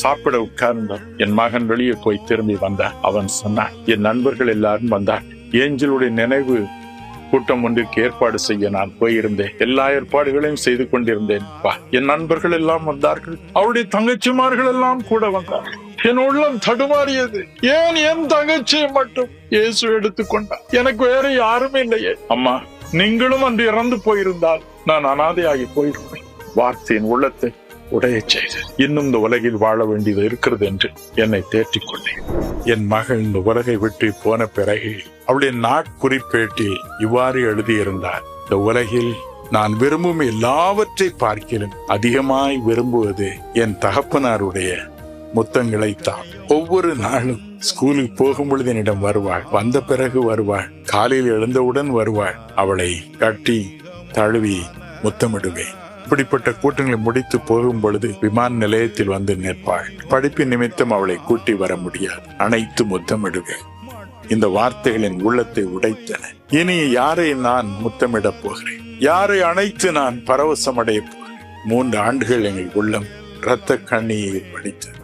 சாப்பிட உட்கார்ந்தான். என் மகன் வெளியே போய் திரும்பி வந்தான். அவன் சொன்னான், என் நண்பர்கள் எல்லாரும் வந்தார். ஏஞ்சலுடைய நினைவு கூட்டம் ஒன்றிற்கு ஏற்பாடு செய்ய நான் போயிருந்தேன். எல்லா ஏற்பாடுகளையும் செய்து கொண்டிருந்தேன். என் நண்பர்கள் எல்லாம் வந்தார்கள். அவருடைய தங்கச்சிமார்கள் எல்லாம் கூட வந்தார்கள். என் உள்ளம் தடுமாறியது. ஏன் என் தங்கச்சியை மட்டும் இயேசு எடுத்துக்கொண்டார்? எனக்கு வேற யாருமே இல்லையே. அம்மா, நீங்களும் அன்று இறந்து போயிருந்தால் நான் அனாதையாகி போயிருப்பேன். வார்த்தையின் உள்ளத்தை உடைய செய்து இன்னும் இந்த உலகில் வாழ வேண்டியது இருக்கிறது என்று என்னை தேற்றிக் கொண்டேன். என் மகள் இந்த உலகை விட்டு போன பிறகு அவளுடைய நாட்குறிப்பேட்டில் இவ்வாறு எழுதியிருந்தார், இந்த உலகில் நான் விரும்பும் எல்லாவற்றை பார்க்கிலும் அதிகமாய் விரும்புவது என் தகப்பனாருடைய முத்தங்களை தான். ஒவ்வொரு நாளும் ஸ்கூலுக்கு போகும் பொழுது என்னிடம் வருவாள், வந்த பிறகு வருவாள், காலையில் எழுந்தவுடன் வருவாள். அவளை கட்டி தழுவி முத்தமிடுவேன். இப்படிப்பட்ட கூட்டங்களை முடித்து போகும் பொழுது விமான நிலையத்தில் வந்து நிற்பாள். படிப்பின் நிமித்தம் அவளை கூட்டி வர முடியாது. அனைத்து முத்தமிடுவேன். இந்த வார்த்தைகளின் உள்ளத்தை உடைத்தன. இனி யாரை நான் முத்தமிடப் போகிறேன்? யாரை அணைத்து நான் பரவசமடைய போகிறேன்? 3 ஆண்டுகள் எங்கள் உள்ளம் இரத்த கண்ணீர் வடித்தது.